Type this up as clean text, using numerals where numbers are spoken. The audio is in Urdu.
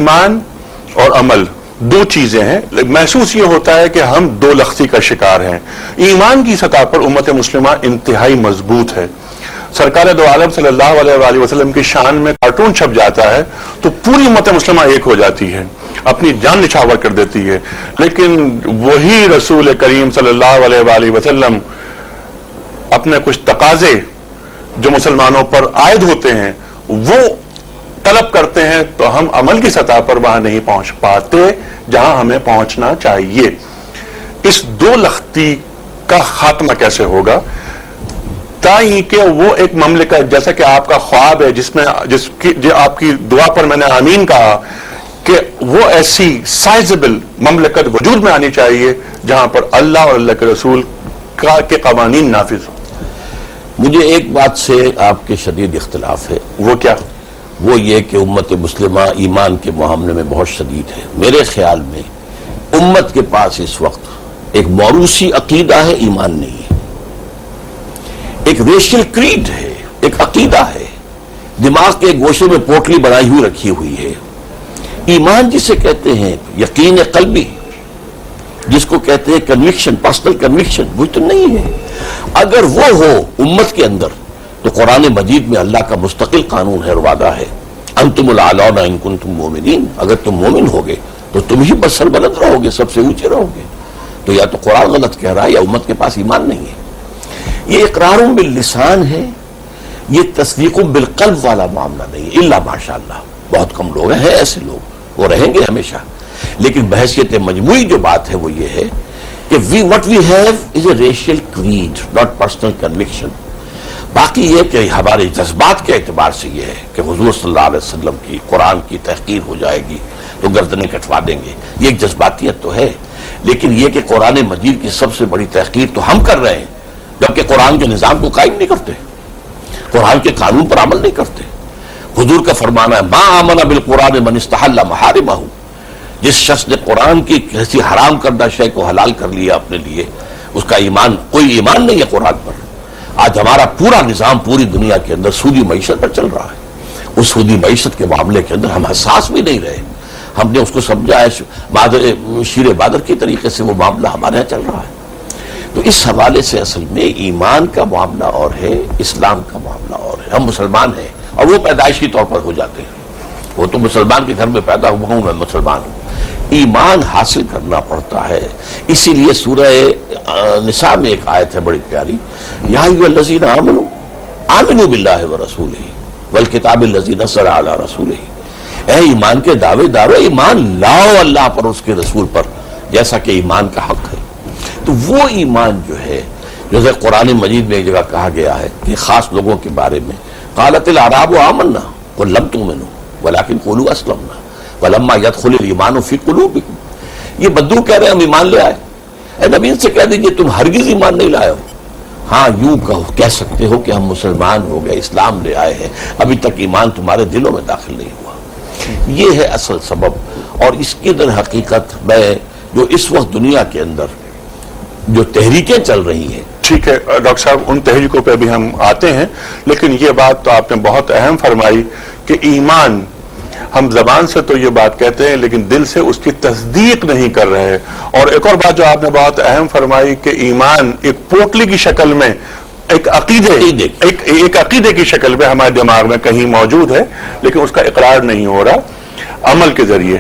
ایمان اور عمل دو چیزیں ہیں. محسوس یہ ہوتا ہے کہ ہم دو لختی کا شکار ہیں. ایمان کی سطح پر امت مسلمہ انتہائی مضبوط ہے. سرکار دو عالم صلی اللہ علیہ وآلہ وسلم کی شان میں کارٹون چھپ جاتا ہے تو پوری امت مسلمہ ایک ہو جاتی ہے, اپنی جان نچھاور کر دیتی ہے. لیکن وہی رسول کریم صلی اللہ علیہ وآلہ وسلم اپنے کچھ تقاضے جو مسلمانوں پر عائد ہوتے ہیں وہ طلب کرتے ہیں تو ہم عمل کی سطح پر وہاں نہیں پہنچ پاتے جہاں ہمیں پہنچنا چاہیے. اس دو لختی کا خاتمہ کیسے ہوگا؟ تاہی کہ وہ ایک مملکت جیسا کہ آپ کا خواب ہے جو آپ کی دعا پر میں نے آمین کہا کہ وہ ایسی سائزبل مملکت وجود میں آنی چاہیے جہاں پر اللہ اور اللہ کے رسول کے قوانین نافذ ہوں. مجھے ایک بات سے آپ کے شدید اختلاف ہے. وہ کیا؟ وہ یہ کہ امت مسلمہ ایمان کے معاملے میں بہت شدید ہے. میرے خیال میں امت کے پاس اس وقت ایک موروثی عقیدہ ہے, ایمان نہیں ہے. ایک ریشل کریڈ ہے, ایک عقیدہ ہے, دماغ کے گوشے میں پوٹلی بنائی ہوئی رکھی ہوئی ہے. ایمان جسے کہتے ہیں یقین قلبی, جس کو کہتے ہیں کنوکشن, پرسنل کنوکشن, وہ تو نہیں ہے. اگر وہ ہو امت کے اندر تو قرآن مجید میں اللہ کا مستقل قانون ہے اور وعدہ ہے, انتم الاعلون ان کنتم مومنین, اگر تم مومن ہوگے تو تم ہی بس سربلند رہو گے, سب سے اونچے رہو گے. تو یا تو قرآن غلط کہہ رہا ہے یا امت کے پاس ایمان نہیں ہے. یہ اقرار باللسان ہے, یہ تصدیق بالقلب والا معاملہ نہیں ہے. الا ماشاءاللہ بہت کم لوگ ہیں ایسے لوگ, وہ رہیں گے ہمیشہ. لیکن بحیثیت مجموعی جو بات ہے وہ یہ ہے کہ what we have is a racial creed, not personal conviction. باقی یہ کہ ہمارے جذبات کے اعتبار سے یہ ہے کہ حضور صلی اللہ علیہ وسلم کی قرآن کی تحقیر ہو جائے گی تو گردنیں کٹوا دیں گے, یہ ایک جذباتیت تو ہے. لیکن یہ کہ قرآن مجید کی سب سے بڑی تحقیر تو ہم کر رہے ہیں جبکہ قرآن کے نظام کو قائم نہیں کرتے, قرآن کے قانون پر عمل نہیں کرتے. حضور کا فرمانا ہے ما آمن بالقرآن من استحل محارمہ, جس شخص نے قرآن کی کسی حرام کردہ شے کو حلال کر لیا اپنے لیے, اس کا ایمان, کوئی ایمان نہیں ہے قرآن پر. آج ہمارا پورا نظام پوری دنیا کے اندر سودی معیشت پر چل رہا ہے. اس سودی معیشت کے معاملے کے اندر ہم حساس بھی نہیں رہے. ہم نے اس کو سمجھا ہے شیر بادر کی طریقے سے وہ معاملہ ہمارے یہاں چل رہا ہے. تو اس حوالے سے اصل میں ایمان کا معاملہ اور ہے, اسلام کا معاملہ اور ہے. ہم مسلمان ہیں اور وہ پیدائشی طور پر ہو جاتے ہیں. وہ تو مسلمان کے گھر میں پیدا ہوا ہوں, میں مسلمان ہوں. ایمان حاصل کرنا پڑتا ہے. اسی لیے سورہ نساء میں ایک آیت ہے بڑی پیاری, یا ایھا الذین آمنوا آمنوا باللہ ورسولہ والکتاب الذی نزل علی رسولہ, اے ایمان کے دعوے دارو, ایمان لاؤ اللہ پر, اس کے رسول پر, جیسا کہ ایمان کا حق ہے. تو وہ ایمان جو ہے, جیسے قرآن مجید میں ایک جگہ کہا گیا ہے کہ خاص لوگوں کے بارے میں, قالت الاعراب آمنا قل لم تؤمنوا ولکن قولوا اسلمنا ولما يدخل الایمان فی قلوبکم. یہ بدو کہہ رہے ہیں ہم ایمان لے آئے. اے نبی ان سے کہہ دیجئے تم ہرگز ایمان نہیں لائے ہو. ہاں یوں کہہ سکتے ہو کہ ہم مسلمان ہو گئے, اسلام لے آئے ہیں, ابھی تک ایمان تمہارے دلوں میں داخل نہیں ہوا. یہ ہے اصل سبب. اور اس کی در حقیقت میں جو اس وقت دنیا کے اندر جو تحریکیں چل رہی ہیں, ٹھیک ہے ڈاکٹر صاحب, ان تحریکوں پہ بھی ہم آتے ہیں, لیکن یہ بات تو آپ نے بہت اہم فرمائی کہ ایمان, ہم زبان سے تو یہ بات کہتے ہیں لیکن دل سے اس کی تصدیق نہیں کر رہے. اور ایک اور بات جو آپ نے بہت اہم فرمائی کہ ایمان ایک پوٹلی کی شکل میں, ایک عقیدے کی شکل میں ہمارے دماغ میں کہیں موجود ہے لیکن اس کا اقرار نہیں ہو رہا عمل کے ذریعے.